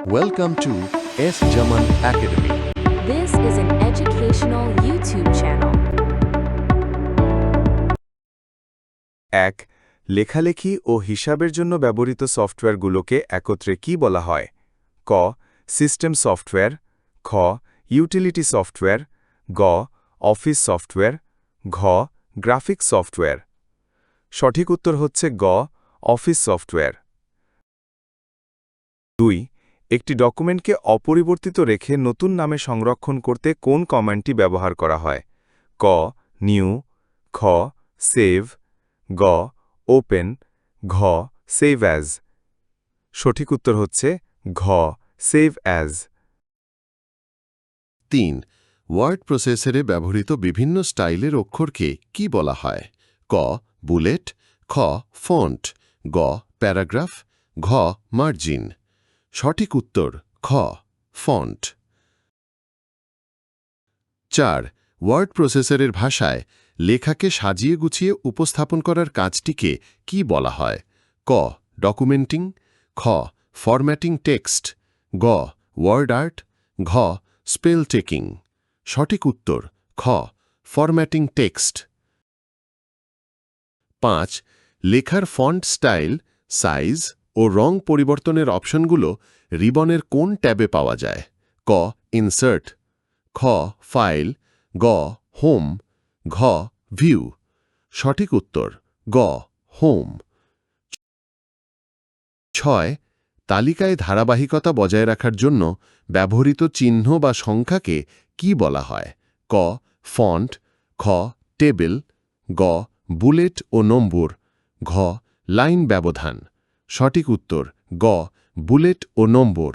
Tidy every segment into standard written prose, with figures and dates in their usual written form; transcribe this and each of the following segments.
Welcome to S. Jaman Academy. This is an educational YouTube channel. ১. লেখালেখি ও হিসাবের জন্য ব্যবহৃত সফটওয়্যারগুলোকে একত্রে কি বলা হয়? ক. সিস্টেম সফটওয়্যার, খ. ইউটিলিটি সফটওয়্যার, গ. অফিস সফটওয়্যার, ঘ. Graphic software. সঠিক উত্তর হচ্ছে গ. Office software. ২. একটি ডকুমেন্টকে অপরিবর্তিত রেখে নতুন নামে সংরক্ষণ করতে কোন কমান্ডটি ব্যবহার করা হয়? ক. নিউ, খ. সেভ, গ. ওপেন, ঘ. Save as. সঠিক উত্তর হচ্ছে ঘ. Save as. ৩. ওয়ার্ড প্রসেসরে ব্যবহৃত বিভিন্ন স্টাইলের অক্ষরকে কি বলা হয়? ক. বুলেট, খ. ফন্ট, গ. প্যারাগ্রাফ, ঘ. মার্জিন। সঠিক উত্তর খ. ফন্ট। ৪. ওয়ার্ড প্রসেসরের ভাষায় লেখাকে সাজিয়ে গুছিয়ে উপস্থাপন করার কাজটিকে কি বলা হয়? ক. ডকুমেন্টিং, খ. ফরম্যাটিং টেক্সট, গ. ওয়ার্ড আর্ট, ঘ. Spell checking. সঠিক উত্তর খ. Formatting text. ৫. লেখার ফন্ট স্টাইল, সাইজ ও রং পরিবর্তনের অপশনগুলো রিবনের কোন ট্যাবে পাওয়া যায়? ক. ইনসার্ট, খ. ফাইল, গ. হোম, ঘ. ভিউ। সঠিক উত্তর গ. হোম। ৬. তালিকায় ধারাবাহিকতা বজায় রাখার জন্য ব্যবহৃত চিহ্ন বা সংখ্যাকে কি বলা হয়? ক. ফন্ট, খ. টেবিল, গ. বুলেট ও নম্বর, ঘ. লাইন ব্যবধান। সঠিক উত্তর গ. বুলেট ও নম্বর।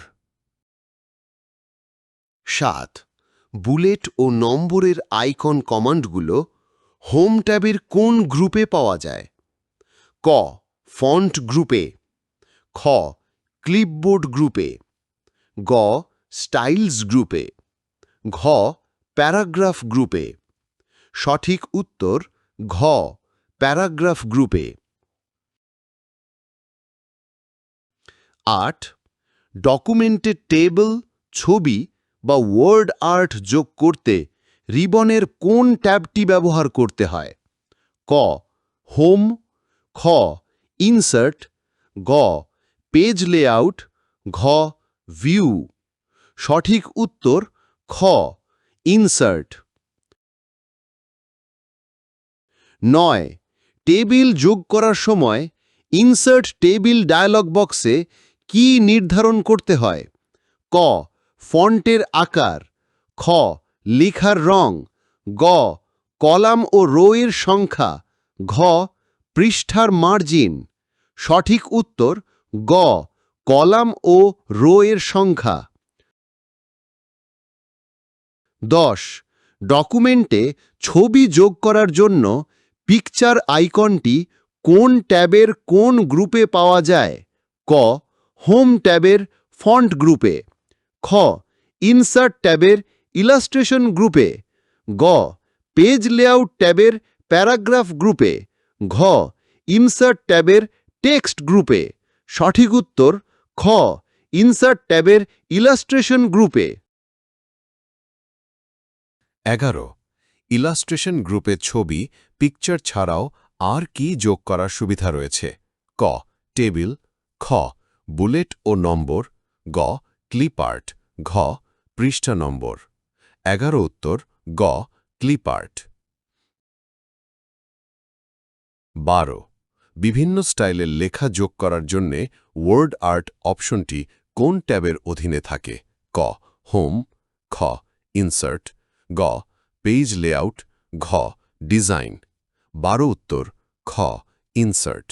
৭. বুলেট ও নম্বরের আইকন কমান্ডগুলো হোম ট্যাবের কোন গ্রুপে পাওয়া যায়? ক. ফন্ট গ্রুপে, খ. ক্লিপবোর্ড গ্রুপে, গ. স্টাইলস গ্রুপে, ঘ. প্যারাগ্রাফ গ্রুপে। সঠিক উত্তর ঘ. প্যারাগ্রাফ গ্রুপে। ৮. ডকুমেন্টে টেবল, ছবি বা ওয়ার্ড আর্ট যোগ করতে রিবনের কোন ট্যাবটি ব্যবহার করতে হয়? ক. হোম, খ. ইনসার্ট, গ. পেজ লেআউট, ঘ. ভিউ। সঠিক উত্তর খ. ইনসার্ট। ৯. টেবিল যোগ করার সময় ইনসার্ট টেবিল ডায়ালগ বক্সে কি নির্ধারণ করতে হয়? ক. ফন্টের আকার, খ. লেখার রং, গ. কলাম ও রোয়ের সংখ্যা, ঘ. পৃষ্ঠার মার্জিন। সঠিক উত্তর গ. কলাম ও রোয়ের সংখ্যা। ১০. ডকুমেন্টে ছবি যোগ করার জন্য পিকচার আইকনটি কোন ট্যাবের কোন গ্রুপে পাওয়া যায়? ক. হোম ট্যাবের ফন্ট গ্রুপে, খ. ইনসার্ট ট্যাবের ইলাস্ট্রেশন গ্রুপে, গ. পেজ লেআউট ট্যাবের প্যারাগ্রাফ গ্রুপে, ঘ. ইনসার্ট ট্যাবের টেক্সট গ্রুপে। সঠিক উত্তর খ. ইনসার্ট ট্যাবের ইলাস্ট্রেশন গ্রুপে। ১১. ইলাস্ট্রেশন গ্রুপে ছবি, পিকচার ছাড়াও আর কি যোগ করার সুবিধা রয়েছে? ক. টেবিল, খ. বুলেট ও নম্বর, গ. ক্লিপ আর্ট, ঘ. পৃষ্ঠা নম্বর। ১১ উত্তর গ. Clip art. ১২. বিভিন্ন স্টাইলের লেখা যোগ করার জন্যে ওয়ার্ড আর্ট অপশনটি কোন ট্যাবের অধীনে থাকে? ক. হোম, খ. ইনসার্ট, গ. পেজ লেআউট, ঘ. ডিজাইন। ১২ উত্তর খ. ইনসার্ট।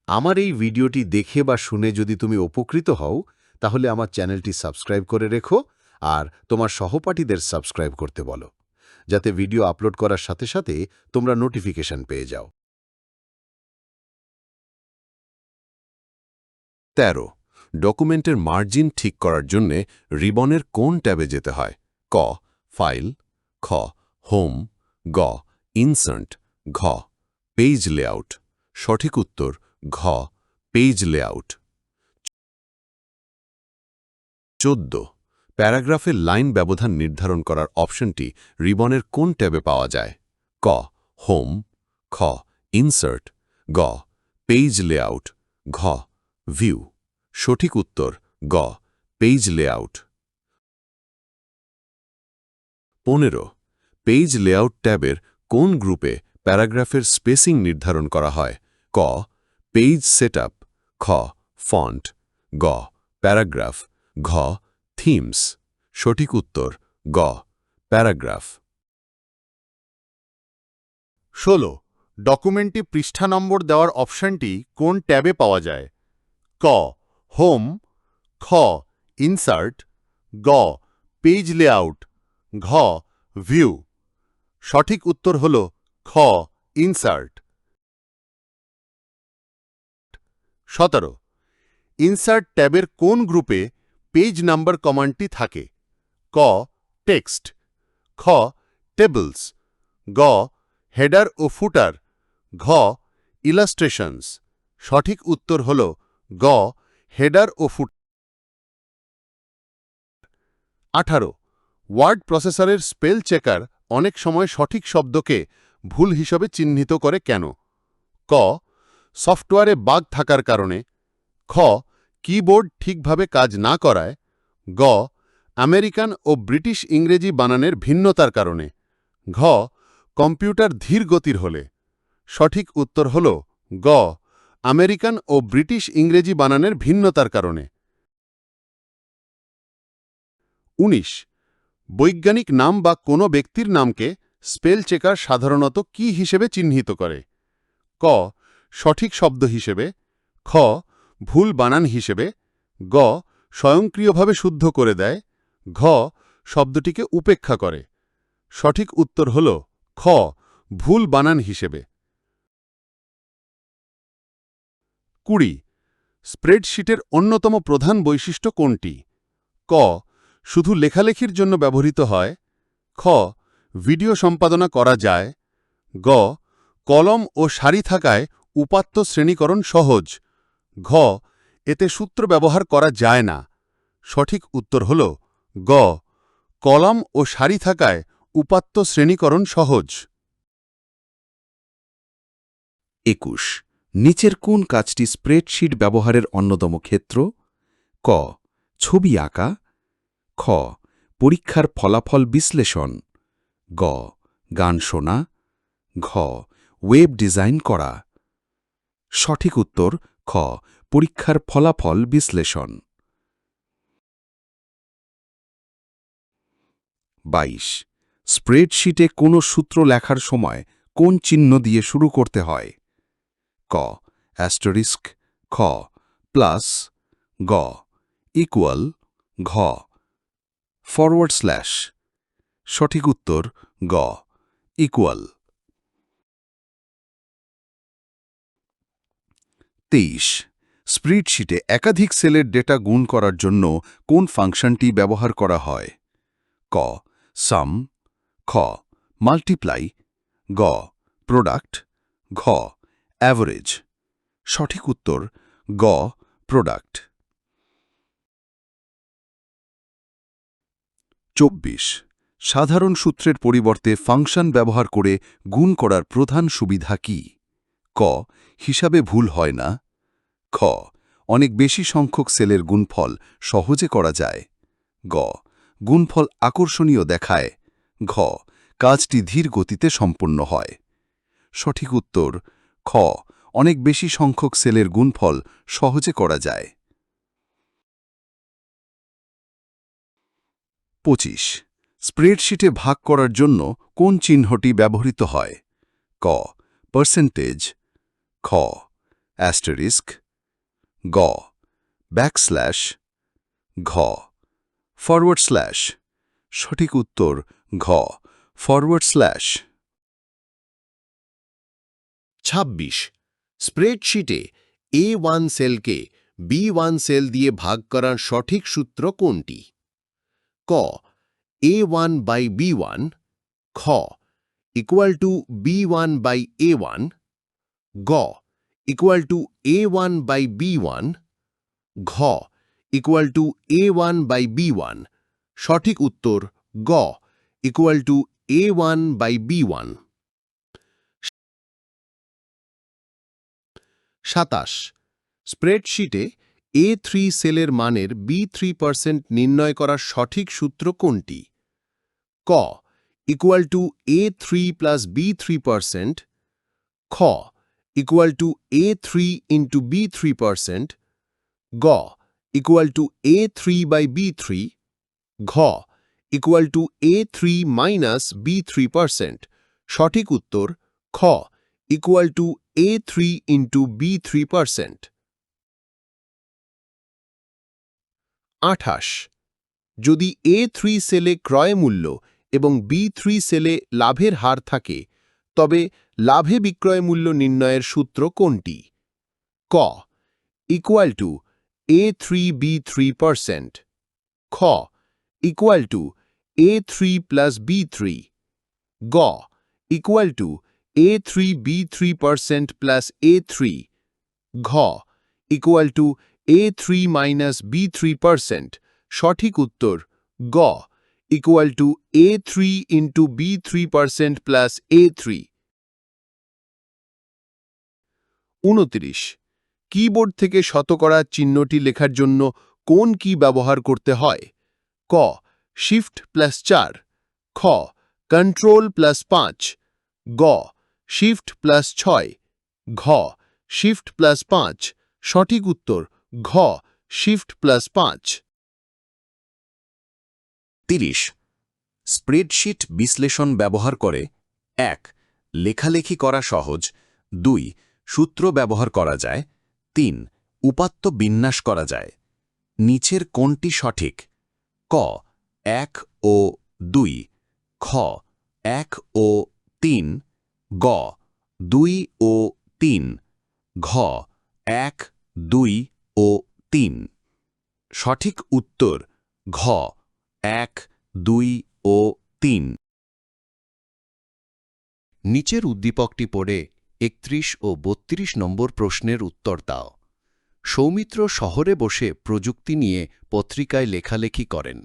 আমার এই ভিডিওটি দেখে বা শুনে যদি তুমি উপকৃত হও, তাহলে আমার চ্যানেলটি সাবস্ক্রাইব করে রেখো আর তোমার সহপাঠীদের সাবস্ক্রাইব করতে বলো, যাতে ভিডিও আপলোড করার সাথে সাথে তোমরা নোটিফিকেশন পেয়ে যাও। ১৩. ডকুমেন্টের মার্জিন ঠিক করার জন্যে রিবনের কোন ট্যাবে যেতে হয়? ক. ফাইল, খ. হোম, গ. ইনসার্ট, ঘ. Page layout. সঠিক উত্তর ঘ. Page layout. 14 প্যারাগ্রাফের লাইন ব্যবধান নির্ধারণ করার অপশনটি রিবনের কোন ট্যাবে পাওয়া যায়? ক হোম, খ ইনসার্ট, গ পেজ লেআউট, ঘ ভিউ। সঠিক উত্তর গ পেজ লেআউট। 15 পেজ লেআউট ট্যাবের কোন গ্রুপে প্যারাগ্রাফের স্পেসিং নির্ধারণ করা হয়? ক পেজ সেটআপ, খ ফন্ট, গ প্যারাগ্রাফ, ঘ থিমস। সঠিক উত্তর গ প্যারাগ্রাফ। 16 ডকুমেন্টে পৃষ্ঠা নম্বর দেওয়ার অপশনটি কোন ট্যাবে পাওয়া যায়? ক হোম, খ ইনসার্ট, গ পেজ লেআউট, ঘ ভিউ। সঠিক উত্তর হল খ ইনসার্ট। 17 ইনসার্ট ট্যাবের কোন গ্রুপে পেজ নাম্বার কমান্ডটি থাকে? ক টেক্সট, খ টেবলস, গ হেডার ও ফুটার, ঘ ইলাস্ট্রেশনস। সঠিক উত্তর হল গ হেডার ও ফুটার। 18 ওয়ার্ড প্রসেসরের স্পেল চেকার অনেক সময় সঠিক শব্দকে ভুল হিসাবে চিহ্নিত করে কেন? ক সফটওয়্যারে বাগ থাকার কারণে, খ কিবোর্ড ঠিকভাবে কাজ না করায়, গ আমেরিকান ও ব্রিটিশ ইংরেজি বানানের ভিন্নতার কারণে, ঘ কম্পিউটার ধীর গতির হলে। সঠিক উত্তর হল গ আমেরিকান ও ব্রিটিশ ইংরেজি বানানের ভিন্নতার কারণে। 19 বৈজ্ঞানিক নাম বা কোনো ব্যক্তির নামকে স্পেল চেকার সাধারণত কি হিসেবে চিহ্নিত করে? ক সঠিক শব্দ হিসেবে, খ ভুল বানান হিসেবে, গ স্বয়ংক্রিয়ভাবে শুদ্ধ করে দেয়, ঘ শব্দটিকে উপেক্ষা করে। সঠিক উত্তর হল খ ভুল বানান হিসেবে। 20 স্প্রেডশিটের অন্যতম প্রধান বৈশিষ্ট্য কোনটি? ক শুধু লেখালেখির জন্য ব্যবহৃত হয়, খ ভিডিও সম্পাদনা করা যায়, গ কলম ও সারি থাকায় উপাত্ত শ্রেণীকরণ সহজ, ঘ এতে সূত্র ব্যবহার করা যায় না। সঠিক উত্তর হল গ কলম ও সারি থাকায় উপাত্ত শ্রেণীকরণ সহজ। 21 নিচের কোন কাজটি স্প্রেডশিট ব্যবহারের অন্যতম ক্ষেত্র? ক ছবি আঁকা, খ পরীক্ষার ফলাফল বিশ্লেষণ, গ গান শোনা, ঘ ওয়েব ডিজাইন করা। সঠিক উত্তর খ পরীক্ষার ফলাফল বিশ্লেষণ। 22 স্প্রেডশিটে কোনো সূত্র লেখার সময় কোন চিহ্ন দিয়ে শুরু করতে হয়? ক অ্যাস্টারিস্ক, খ প্লাস, গ ইকুয়াল, ঘ ফরওয়ার্ড স্ল্যাশ। সঠিক উত্তর গ ইকুয়াল। 23 স্প্রেডশিটে একাধিক সেলের ডেটা গুণ করার জন্য কোন ফাংশনটি ব্যবহার করা হয়? ক সাম, খ মাল্টিপ্লাই, গ প্রোডাক্ট, ঘ অ্যাভারেজ। সঠিক উত্তর গ প্রোডাক্ট। 24 সাধারণ সূত্রের পরিবর্তে ফাংশন ব্যবহার করে গুণ করার প্রধান সুবিধা কি? ক হিসাবে ভুল হয় না, খ অনেক বেশি সংখ্যক সেলের গুণফল সহজে করা যায়, গ গুণফল আকর্ষণীয় দেখায়, ঘ কাজটি ধীর গতিতে সম্পন্ন হয়। সঠিক উত্তর খ অনেক বেশি সংখ্যক সেলের গুণফল সহজে করা যায়। 25 স্প্রেডশিটে ভাগ করার জন্য কোন চিহ্নটি ব্যবহৃত হয়? ক পার্সেন্টেজ, খ অ্যাস্টারিস্ক, গ ব্যাকস্ল্যাশ, ঘ ফরওয়ার্ড স্ল্যাশ। সঠিক উত্তর ঘ ফরওয়ার্ড স্ল্যাশ। 26 স্প্রেডশিটে A1 সেলকে B1 সেল দিয়ে ভাগ করার সঠিক সূত্র কোনটি? ক A1 বাই B1, খ equal to B1 by A1, গ equal to A1 by B1, ঘ ইকুয়াল টু A1/B1। সঠিক উত্তর গ ইকুয়াল টু A1/B1। 27 স্প্রেডশিটে A3 সেলের মানের B3% নির্ণয় করার সঠিক সূত্র কোনটি? ক equal to A3 plus B3%, খ equal to A3 into B3%, গ ইকুয়াল টু A3/B3, ঘ equal to A3 minus B3%। সঠিক উত্তর খ equal to A3 into B3%। 28 যদি A3 সেলে ক্রয় মূল্য এবং B3 সেলে লাভের হার থাকে তবে লাভে বিক্রয় মূল্য নির্ণয়ের সূত্র কোনটি? ক ইকুয়াল টু A3/B3%, খ equal to A3 plus B3, গ equal to A3/B3% plus A3, ঘ equal to A3 minus B3%। সঠিক উত্তর গ equal to A3 into B3% plus A3। 29 keyboard থেকে শতকরা চিহ্নটি লেখার জন্য কোন কি ব্যবহার করতে হয়? ক শিফট প্লাস 4, খ কন্ট্রোল প্লাস 5, গ শিফট প্লাস 6, ঘ শিফট প্লাস 5। সঠিক উত্তর ঘ শিফট প্লাস 5। 30 স্প্রেডশিট বিশ্লেষণ ব্যবহার করে 1 লেখালেখি করা সহজ, 2 সূত্র ব্যবহার করা যায়, 3 উপাত্ত বিন্যাস করা যায়। নিচের কোনটি সঠিক? ক 1 ও 2, খ 1 ও 3, গ 2 ও 3, ঘ 1, 2 ও 3। সঠিক উত্তর ঘ 1, 2 ও 3। নিচের উদ্দীপকটি পড়ে 31 ও 32 নম্বর প্রশ্নের উত্তর দাও। সৌমিত্র শহরে বসে প্রযুক্তি নিয়ে পত্রিকায় লেখালেখি করেন।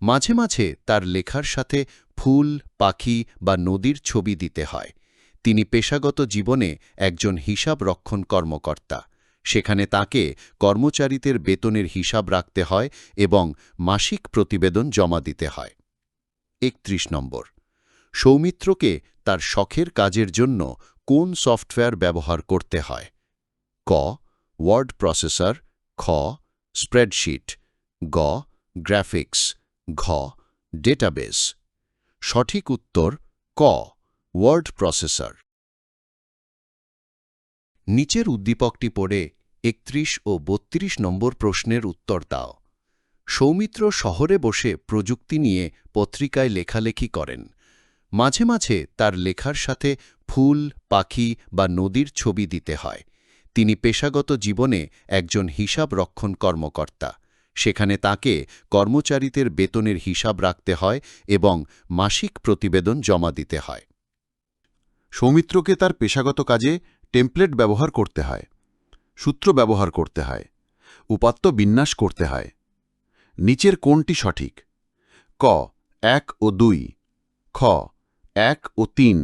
মাঝে মাঝে তার লেখার সাথে ফুল, পাখি বা নদীর ছবি দিতে হয়। তিনি পেশাগত জীবনে একজন হিসাব রক্ষণ কর্মকর্তা। সেখানে তাকে কর্মচারীদের বেতনের হিসাব রাখতে হয় এবং মাসিক প্রতিবেদন জমা দিতে হয়। 31 নম্বর সৌমিত্রকে তার শখের কাজের জন্য কোন সফটওয়্যার ব্যবহার করতে হয়? ক ওয়ার্ড প্রসেসর, খ স্প্রেডশিট, গ গ্রাফিক্স, ঘ ডেটাবেস। সঠিক উত্তর ক ওয়ার্ড প্রসেসর। নিচের উদ্দীপকটি পড়ে 31 ও 32 নম্বর প্রশ্নের উত্তর দাও। সৌমিত্র শহরে বসে প্রযুক্তি নিয়ে পত্রিকায় লেখালেখি করেন। মাঝে মাঝে তার লেখার সাথে ফুল, পাখি বা নদীর ছবি দিতে হয়। তিনি পেশাগত জীবনে একজন হিসাব রক্ষণ কর্মকর্তা। সেখানে তাকে কর্মচারীদের বেতনের হিসাব রাখতে হয় এবং মাসিক প্রতিবেদন জমা দিতে হয়। সৌমিত্রকে তার পেশাগত কাজে টেমপ্লেট ব্যবহার করতে হয়, সূত্র ব্যবহার করতে হয়, উপাত্ত বিন্যাস করতে হয়। নিচের কোনটি সঠিক? ক 1 ও 2, খ 1 ও 3,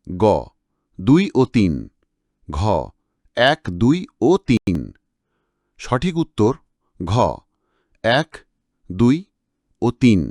গ 2 ও 3, ঘ 1, 2 ও 3। সঠিক উত্তর ঘ 1, 2 ও 3।